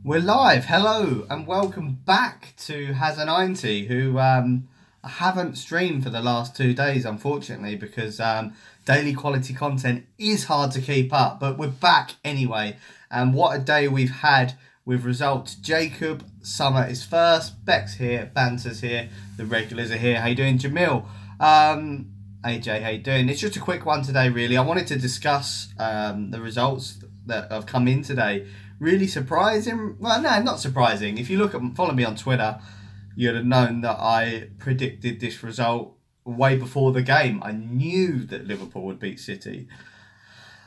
We're live. Hello and welcome back to Has90, who I haven't streamed for the last 2 days, unfortunately, because daily quality content is hard to keep up. But we're back anyway, and what a day we've had with results. Jacob, Summer is first, Beck's here, Banter's here, the regulars are here. How you doing, Jamil? AJ, how you doing? It's just a quick one today, really. I wanted to discuss the results that have come in today. Really surprising. Well, no, not surprising. If you look at, follow me on Twitter, you'd have known that I predicted this result way before the game. I knew that Liverpool would beat City.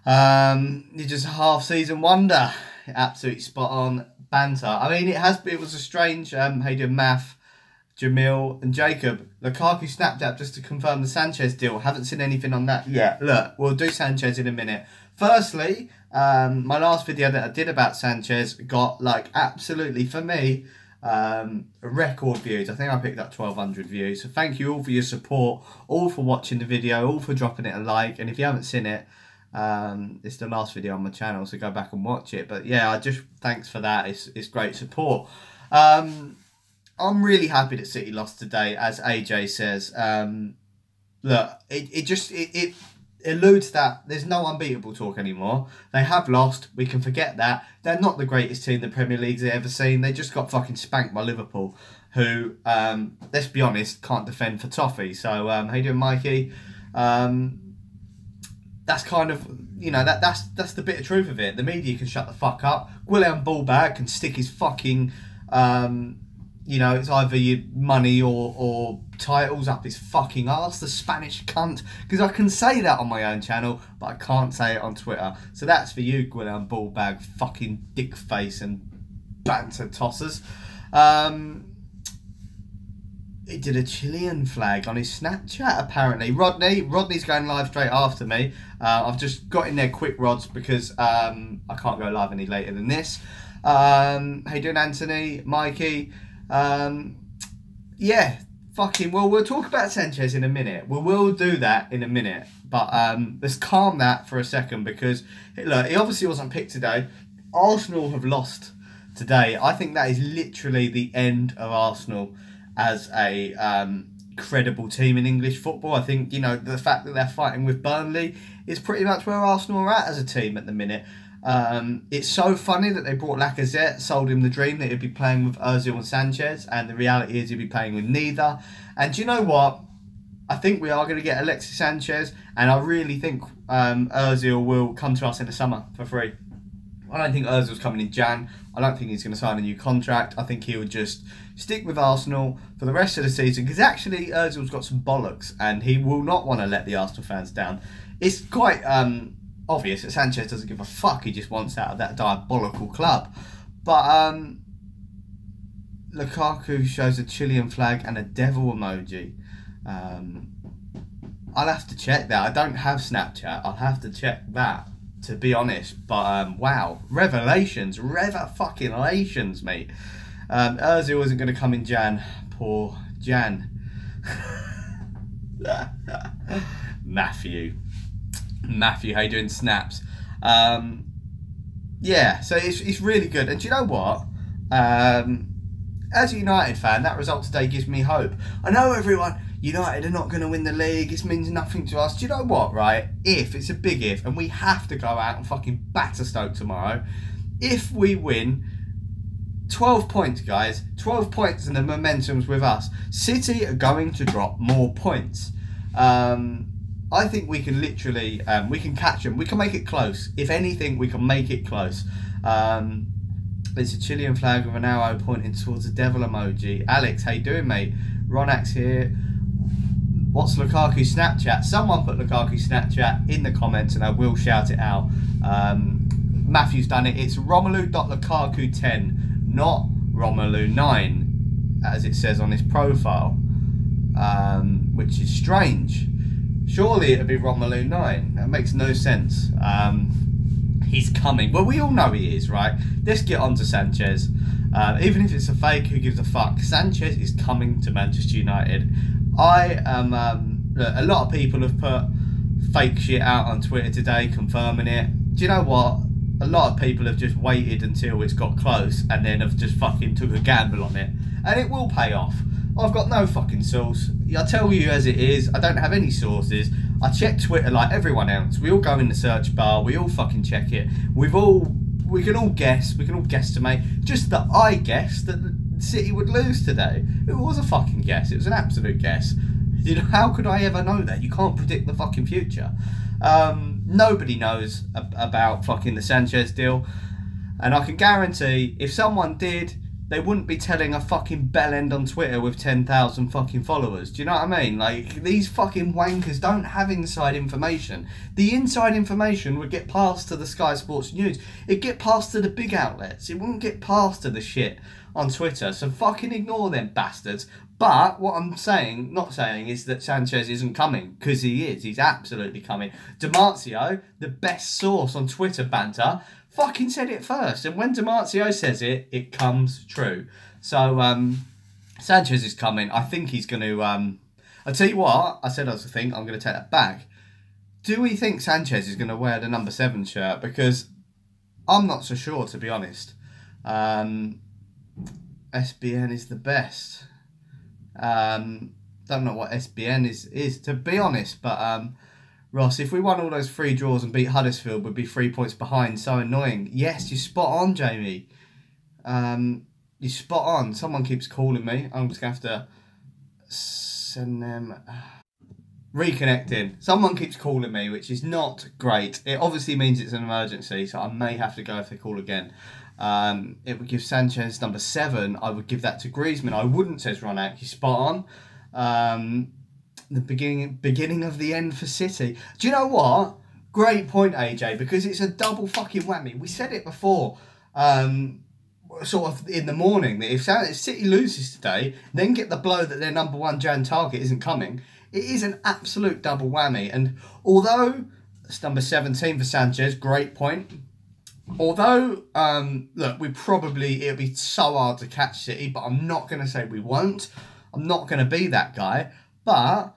It's just a half-season wonder. Absolutely spot on banter. I mean, it was a strange. How you doing, Math, Jamil, and Jacob? Lukaku Snapchat just to confirm the Sanchez deal. Haven't seen anything on that yet. Look, we'll do Sanchez in a minute. Firstly, my last video that I did about Sanchez got, like, absolutely, for me, record views. I think I picked up 1,200 views. So thank you all for your support, all for watching the video, all for dropping it a like. And if you haven't seen it, it's the last video on my channel, so go back and watch it. But yeah, thanks for that. It's great support. I'm really happy that City lost today, as AJ says. Look, it eludes that there's no unbeatable talk anymore. They have lost. We can forget that. They're not the greatest team the Premier League's ever seen. They just got fucking spanked by Liverpool, who, let's be honest, can't defend for toffee. So, how you doing, Mikey? That's kind of, you know, that's the bitter truth of it. The media can shut the fuck up. William Ballbag can stick his fucking, you know, it's either your money or titles up his fucking arse, the Spanish cunt. Because I can say that on my own channel, but I can't say it on Twitter. So that's for you, Gwilliam Ballbag, fucking dick face and banter tossers. He did a Chilean flag on his Snapchat, apparently. Rodney's going live straight after me. I've just got in there quick, Rods, because I can't go live any later than this. How you doing, Anthony? Mikey? Yeah, fucking, well, we'll talk about Sanchez in a minute. We will do that in a minute. But let's calm that for a second, because, look, he obviously wasn't picked today. Arsenal have lost today. I think that is literally the end of Arsenal as a credible team in English football. I think, you know, the fact that they're fighting with Burnley is pretty much where Arsenal are at as a team at the minute. It's so funny that they brought Lacazette, sold him the dream that he'd be playing with Ozil and Sanchez, and the reality is he'd be playing with neither. And do you know what? I think we are going to get Alexis Sanchez, and I really think Ozil will come to us in the summer for free. I don't think Ozil's coming in Jan. I don't think he's going to sign a new contract. I think he would just stick with Arsenal for the rest of the season, because actually Ozil's got some bollocks and he will not want to let the Arsenal fans down. It's quite obvious that Sanchez doesn't give a fuck. He just wants out of that diabolical club. But Lukaku shows a Chilean flag and a devil emoji. I'll have to check that. I don't have Snapchat. I'll have to check that, to be honest. But wow, revelations, fucking relations, mate. Ozil wasn't going to come in Jan. Poor Jan. Matthew, how you doing, Snaps? Yeah, so it's really good. And do you know what? As a United fan, that result today gives me hope. I know everyone, United are not going to win the league. This means nothing to us. Do you know what, right? It's a big if, and we have to go out and fucking batter Stoke tomorrow. If we win, 12 points, guys. 12 points and the momentum's with us. City are going to drop more points. I think we can literally, we can catch them. We can make it close. If anything, we can make it close. There's a Chilean flag with an arrow pointing towards the devil emoji. Alex, how you doing, mate? Ronax here. What's Lukaku Snapchat? Someone put Lukaku Snapchat in the comments and I will shout it out. Matthew's done it. It's Romelu.Lukaku10, not Romelu9, as it says on his profile, which is strange. Surely it'd be Romelu9. That makes no sense. He's coming. Well, we all know he is, right? Let's get on to Sanchez. Even if it's a fake, who gives a fuck? Sanchez is coming to Manchester United. I am... a lot of people have put fake shit out on Twitter today confirming it. Do you know what? a lot of people have just waited until it's got close and then have just fucking took a gamble on it. And it will pay off. I've got no fucking source. I tell you as it is, I don't have any sources. I check Twitter like everyone else. We all go in the search bar, we all fucking check it. We can all guess, we can all guesstimate. Just that I guessed that City would lose today. It was a fucking guess, it was an absolute guess. You know, how could I ever know that? You can't predict the fucking future. Nobody knows about fucking the Sanchez deal. And I can guarantee if someone did, they wouldn't be telling a fucking bellend on Twitter with 10,000 fucking followers. Do you know what I mean? Like, these fucking wankers don't have inside information. The inside information would get passed to the Sky Sports News. It'd get passed to the big outlets. It wouldn't get passed to the shit on Twitter. So fucking ignore them bastards. But what I'm saying, not saying, is that Sanchez isn't coming, because he is. He's absolutely coming. Dimarzio, the best source on Twitter banter, fucking said it first. And when Dimarzio says it, it comes true. So, Sanchez is coming. I think he's going to... I'll tell you what, I said I was think, I'm going to take that back. Do we think Sanchez is going to wear the number 7 shirt? Because I'm not so sure, to be honest. SBN is the best. Don't know what SBN is to be honest, but Ross, if we won all those 3 draws and beat Huddersfield, we'd be 3 points behind. So annoying. Yes, you're spot on, Jamie. You're spot on. Someone keeps calling me. I'm just gonna have to send them reconnecting. Someone keeps calling me, which is not great. It obviously means it's an emergency, so I may have to go if they call again. It would give Sanchez number 7. I would give that to Griezmann. I wouldn't, says Ronak. You're spot on. The beginning of the end for City. Do you know what? Great point, AJ, because it's a double fucking whammy. We said it before, sort of in the morning, that if City loses today, then get the blow that their number 1 Jan target isn't coming, it is an absolute double whammy. And although it's number 17 for Sanchez, great point. Although, look, it'll be so hard to catch City, but I'm not going to say we won't. I'm not going to be that guy. But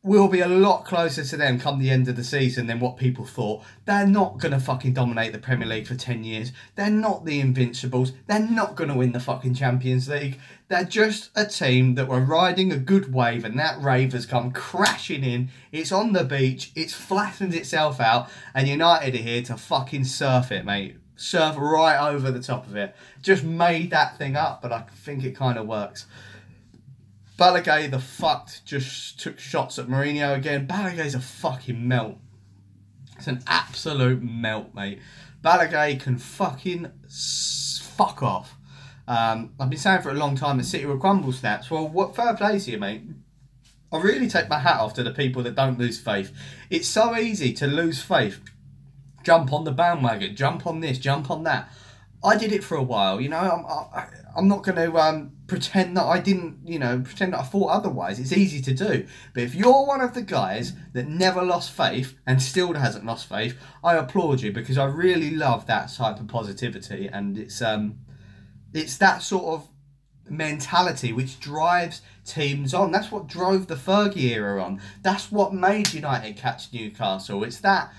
we'll be a lot closer to them come the end of the season than what people thought. They're not going to fucking dominate the Premier League for 10 years. They're not the Invincibles. They're not going to win the fucking Champions League. They're just a team that were riding a good wave, and that wave has come crashing in. It's on the beach. It's flattened itself out, and United are here to fucking surf it, mate. Surf right over the top of it. Just made that thing up, but I think it kind of works. Balaguer, the fucked, just took shots at Mourinho again. Balaguer's a fucking melt. It's an absolute melt, mate. Balaguer can fucking fuck off. I've been saying for a long time that City will crumble snaps. Well, what fair play to you, mate. I really take my hat off to the people that don't lose faith. It's so easy to lose faith. Jump on the bandwagon, jump on this, jump on that. I did it for a while, you know. I'm not going to pretend that I didn't, pretend that I thought otherwise. It's easy to do. But if you're one of the guys that never lost faith and still hasn't lost faith, I applaud you, because I really love that type of positivity. And it's that sort of mentality which drives teams on. That's what drove the Fergie era on. That's what made United catch Newcastle. It's that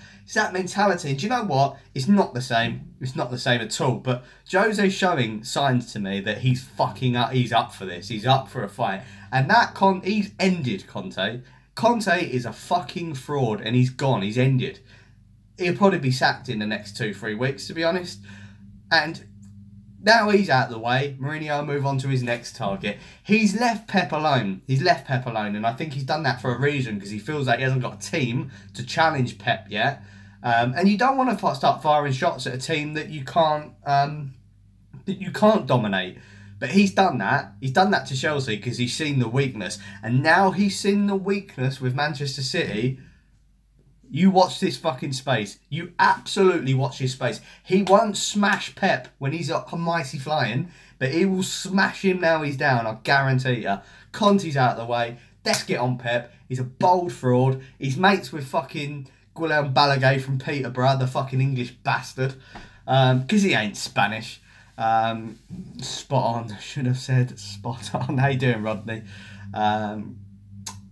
mentality. And do you know what? It's not the same. It's not the same at all. But Jose's showing signs to me that he's fucking up. He's up for this. He's up for a fight. And he's ended Conte. Conte is a fucking fraud, and he's gone. He's ended. He'll probably be sacked in the next 2-3 weeks, to be honest. And now he's out of the way. Mourinho will move on to his next target. He's left Pep alone. And I think he's done that for a reason, because he feels like he hasn't got a team to challenge Pep yet. And you don't want to start firing shots at a team that you can't dominate. But he's done that. He's done that to Chelsea because he's seen the weakness. And now he's seen the weakness with Manchester City. You watch this fucking space. You absolutely watch his space. He won't smash Pep when he's up mighty flying, but he will smash him now he's down, I guarantee you. Conte's out of the way. Let's get on Pep. He's a bold fraud. He's mates with fucking Guillem Balaguer from Peterborough, the fucking English bastard. Because he ain't Spanish. Spot on. Should have said spot on. How you doing, Rodney?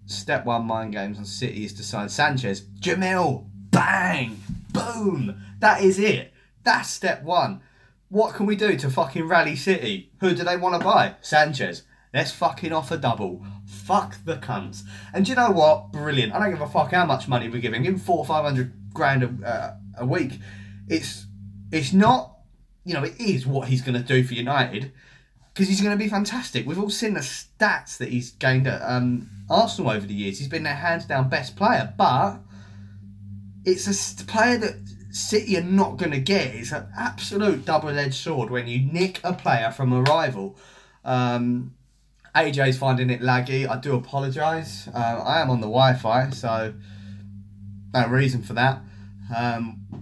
Step 1 mind games on City is to sign Sanchez. Jamil, bang, boom. That is it. That's step one. What can we do to fucking rally City? Who do they want to buy? Sanchez. Let's fucking offer double. Fuck the cunts. And do you know what? Brilliant. I don't give a fuck how much money we're giving. Give him 400 or 500 grand a week. It's not, you know, it is what he's going to do for United, because he's going to be fantastic. We've all seen the stats that he's gained at Arsenal over the years. He's been their hands down best player, but it's a player that City are not going to get. It's an absolute double-edged sword when you nick a player from a rival. AJ's finding it laggy. I do apologise. I am on the Wi-Fi, so no reason for that.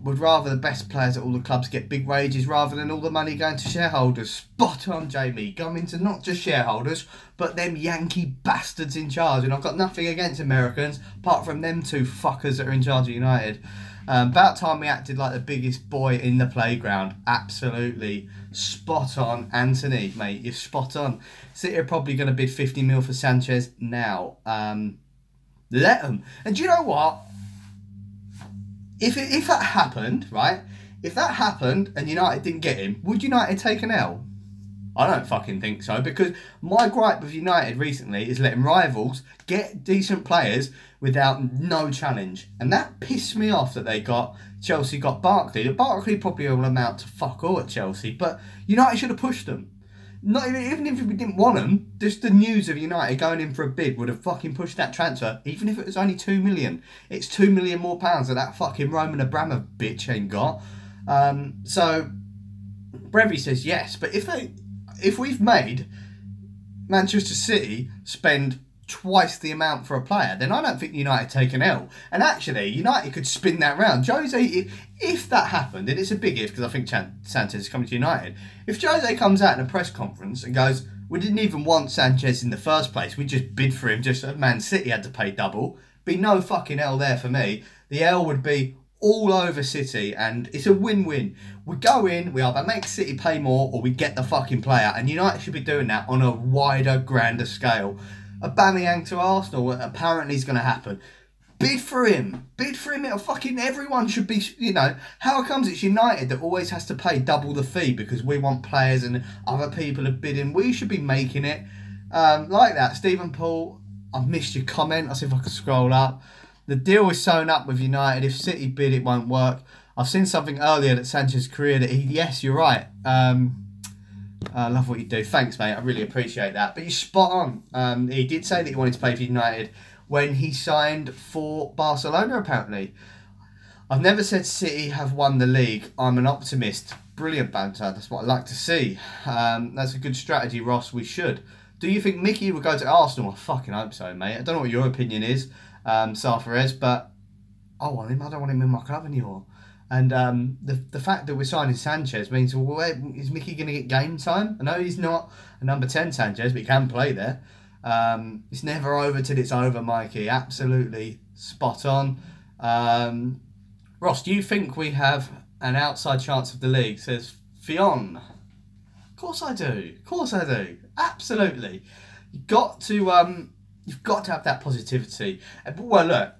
Would rather the best players at all the clubs get big wages rather than all the money going to shareholders. Spot on, Jamie. Going to not just shareholders, but them Yankee bastards in charge. And I've got nothing against Americans, apart from them two fuckers that are in charge of United. About time we acted like the biggest boy in the playground. Absolutely spot on, Anthony, mate. You're spot on. City are probably going to bid 50 mil for Sanchez now. Let them. And do you know what? If that happened, right? If that happened and United didn't get him, would United take an L? I don't fucking think so, because my gripe with United recently is letting rivals get decent players without no challenge. And that pissed me off that Chelsea got Barkley. Barkley probably will amount to fuck all at Chelsea, but United should have pushed them. Not even if we didn't want them, just the news of United going in for a bid would have fucking pushed that transfer, even if it was only 2 million. It's 2 million more pounds that fucking Roman Abramovich bitch ain't got. So Brevy says yes, but if we've made Manchester City spend twice the amount for a player, then I don't think United take an L. And actually, United could spin that round. Jose, if that happened, and it's a big if, because I think Sanchez is coming to United. If Jose comes out in a press conference and goes, we didn't even want Sanchez in the first place, we just bid for him, just Man City had to pay double, be no fucking L there for me. The L would be all over City, and it's a win-win. We go in, we either make City pay more, or we get the fucking player, and United should be doing that on a wider, grander scale. Aubameyang to Arsenal apparently is going to happen. Bid for him. Bid for him. Everyone should be, you know. How comes it's United that always has to pay double the fee because we want players and other people are bidding? We should be making it like that. Stephen Paul, I've missed your comment. I'll see if I can scroll up. The deal is sewn up with United. If City bid, it won't work. I've seen something earlier that Sanchez's career that yes, you're right. I love what you do. Thanks, mate. I really appreciate that. But you're spot on. He did say that he wanted to play for United when he signed for Barcelona, apparently. I've never said City have won the league. I'm an optimist. Brilliant banter. That's what I like to see. That's a good strategy, Ross. We should. Do you think Mickey will go to Arsenal? I fucking hope so, mate. I don't know what your opinion is, Sarfares, but I want him. I don't want him in my club anymore. And the fact that we're signing Sanchez means, well, is Mickey going to get game time? I know he's not a number 10 Sanchez, but he can play there. It's never over till it's over, Mikey. Absolutely spot on. Ross, do you think we have an outside chance of the league? Says Fionn. Of course I do. Of course I do. Absolutely. You've got to have that positivity. Well, look.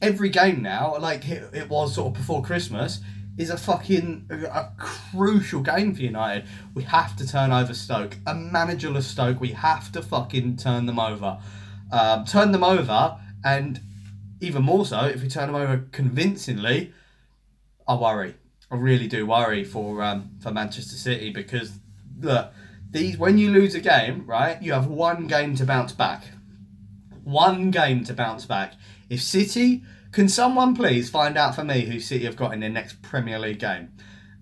Every game now, like it was sort of before Christmas, is a crucial game for United. We have to turn over Stoke. A managerless Stoke, we have to fucking turn them over. And even more so, if we turn them over convincingly, I worry. I really do worry for Manchester City, because look, when you lose a game, right, you have one game to bounce back. One game to bounce back. If City, can someone please find out for me who City have got in their next Premier League game?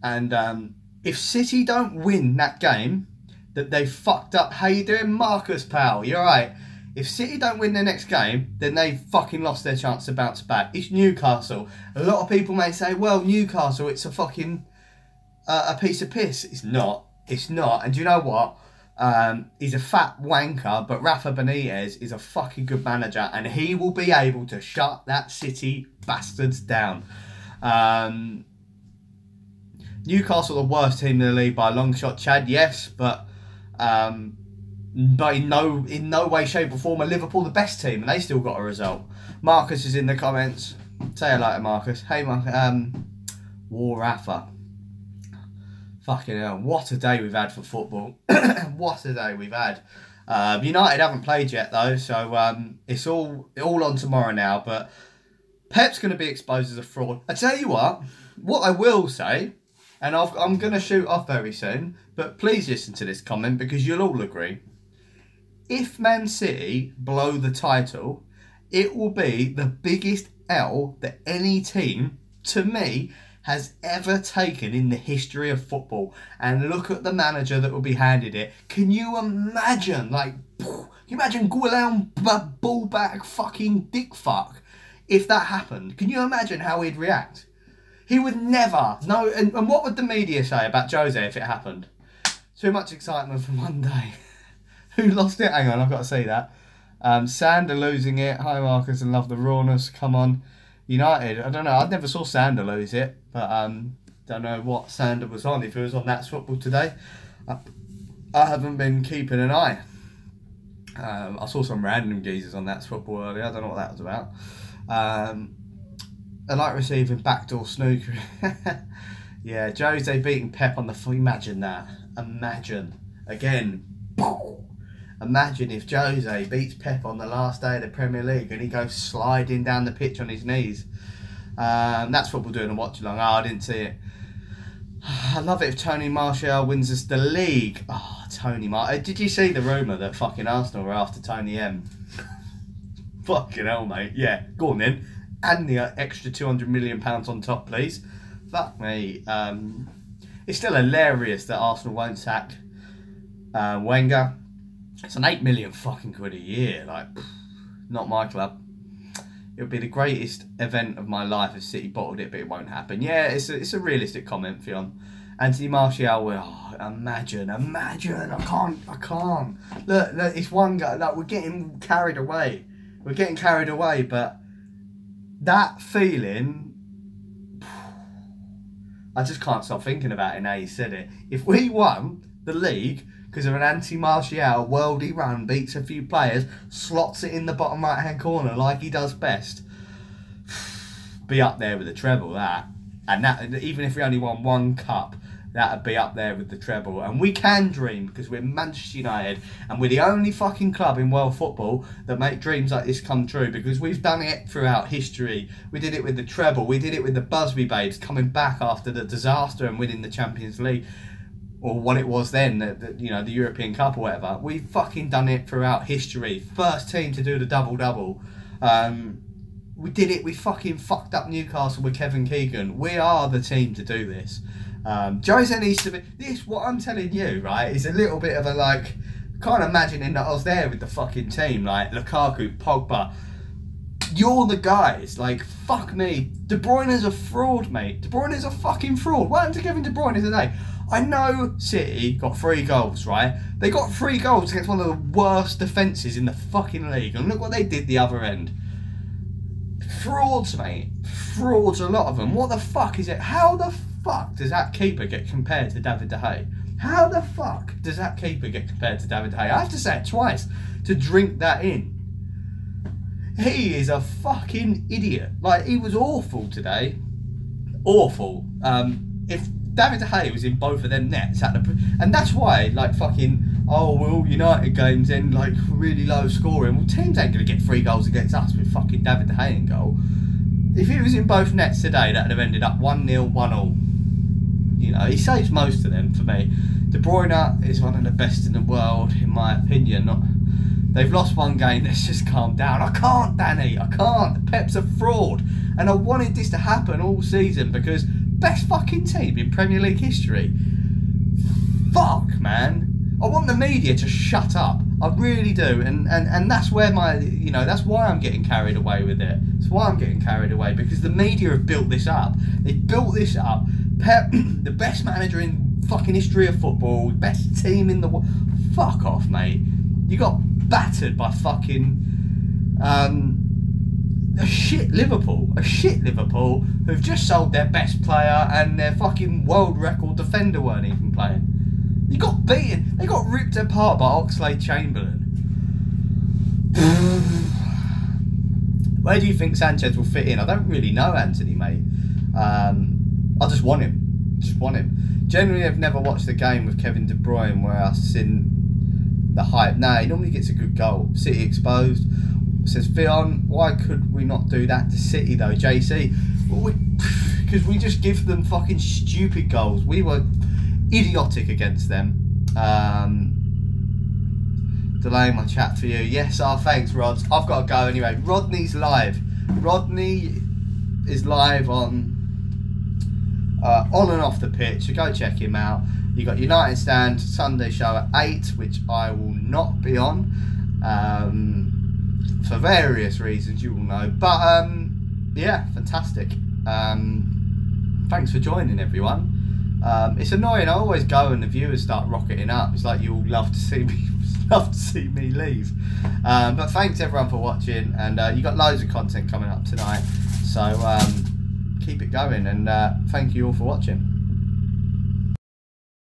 And if City don't win that game, that they fucked up. How you doing, Marcus, pal? You're right. If City don't win their next game, then they fucking lost their chance to bounce back. It's Newcastle. A lot of people may say, well, Newcastle, it's a fucking a piece of piss. It's not. It's not. And do you know what? He's a fat wanker, but Rafa Benitez is a fucking good manager, and he will be able to shut that City bastards down. Newcastle the worst team in the league by a long shot, Chad, yes, but in no way, shape or form are Liverpool the best team, and they still got a result. Marcus is in the comments. Say hello to Marcus. Hey, Marcus. War Rafa. Fucking hell, what a day we've had for football. What a day we've had. United haven't played yet though, so it's all on tomorrow now, but Pep's going to be exposed as a fraud. I tell you what I will say, and I'm going to shoot off very soon, but please listen to this comment because you'll all agree. If Man City blow the title, it will be the biggest L that any team, to me, has ever taken in the history of football. And look at the manager that will be handed it. Can you imagine, like, can you imagine Guillaume Ballback fucking dick fuck if that happened? Can you imagine how he'd react? He would never. No, and what would the media say about Jose if it happened? Too much excitement for one day. Who lost it? Hang on, I've got to see that. Sander losing it. Hi Marcus and love the rawness. Come on. United, I don't know. I never saw Sander lose it, but don't know what Sander was on. If he was on That's Football today, I haven't been keeping an eye. I saw some random geezers on That's Football earlier. I don't know what that was about. I like receiving backdoor snooker. Yeah, Jose beating Pep on the floor. Imagine that. Imagine again. Imagine if Jose beats Pep on the last day of the Premier League and he goes sliding down the pitch on his knees. That's Football doing a watch along. Oh, I didn't see it. I love it if Tony Martial wins us the league. Oh, Tony Martial. Did you see the rumour that fucking Arsenal were after Tony M? Fucking hell, mate. Yeah, go on then. And the extra £200 million on top, please. Fuck me. It's still hilarious that Arsenal won't sack Wenger. It's an 8 million fucking quid a year. Like, not my club. It would be the greatest event of my life if City bottled it, but it won't happen. Yeah, it's a realistic comment, Fionn. Anthony Martial, imagine. I can't. Look, it's one guy. Like, we're getting carried away. But that feeling, I just can't stop thinking about it now you said it. If we won the league because of an anti-Martial worldy run, beats a few players, slots it in the bottom right hand corner like he does best, be up there with the treble, that. And that, even if we only won one cup, that would be up there with the treble. And we can dream because we're Manchester United and we're the only fucking club in world football that make dreams like this come true, because we've done it throughout history. We did it with the treble. We did it with the Busby Babes coming back after the disaster and winning the Champions League, or what it was then, the European Cup or whatever. We've fucking done it throughout history. First team to do the double-double. We did it. We fucking fucked up Newcastle with Kevin Keegan. We are the team to do this. Jose needs to be... This, what I'm telling you, right, is a little bit of a, like... Can't imagining that I was there with the fucking team. Like, Lukaku, Pogba. You're the guys. Like, fuck me. De Bruyne's a fraud, mate. De Bruyne's a fucking fraud. What happened to Kevin De Bruyne today? I know City got 3 goals, right? They got 3 goals against one of the worst defences in the fucking league. And look what they did the other end. Frauds, mate. Frauds, a lot of them. What the fuck is it? How the fuck does that keeper get compared to David De Gea? How the fuck does that keeper get compared to David De Gea? I have to say it twice to drink that in. He is a fucking idiot. Like, he was awful today. Awful. If David De Gea was in both of them nets and that's why, like, fucking, oh, well, United games then, like, really low scoring. Well, teams ain't going to get 3 goals against us with fucking David De Gea in goal. If he was in both nets today, that would have ended up 1-0, 1-0. He saves most of them for me. De Bruyne is one of the best in the world, in my opinion. They've lost one game, let's just calm down. I can't, Danny, I can't. Pep's a fraud. And I wanted this to happen all season because best fucking team in Premier League history. Fuck, man. I want the media to shut up. I really do. And that's where that's why I'm getting carried away with it. That's why I'm getting carried away, because the media have built this up. They've built this up. Pep, the best manager in fucking history of football, best team in the world. Fuck off, mate. You got battered by fucking a shit Liverpool who've just sold their best player and their fucking world record defender weren't even playing. You got beaten. They got ripped apart by Oxlade-Chamberlain. Where do you think Sanchez will fit in? I don't really know, Anthony, mate. I just want him. Generally, I've never watched the game with Kevin De Bruyne where I've seen the hype. No, he normally gets a good goal. City exposed. Says Fion, why could we not do that to City though, JC? Well, because we just give them fucking stupid goals. We were idiotic against them. Delaying my chat for you. Yes, thanks, Rods. I've got to go anyway. Rodney's live. Rodney is live on and off the pitch, so go check him out. You got United Stand Sunday show at 8, which I will not be on for various reasons, you will know. But yeah, fantastic. Thanks for joining, everyone. It's annoying. I always go and the viewers start rocketing up. It's like you all love to see me. Love to see me leave, but thanks everyone for watching, and you got loads of content coming up tonight, so keep it going, and thank you all for watching.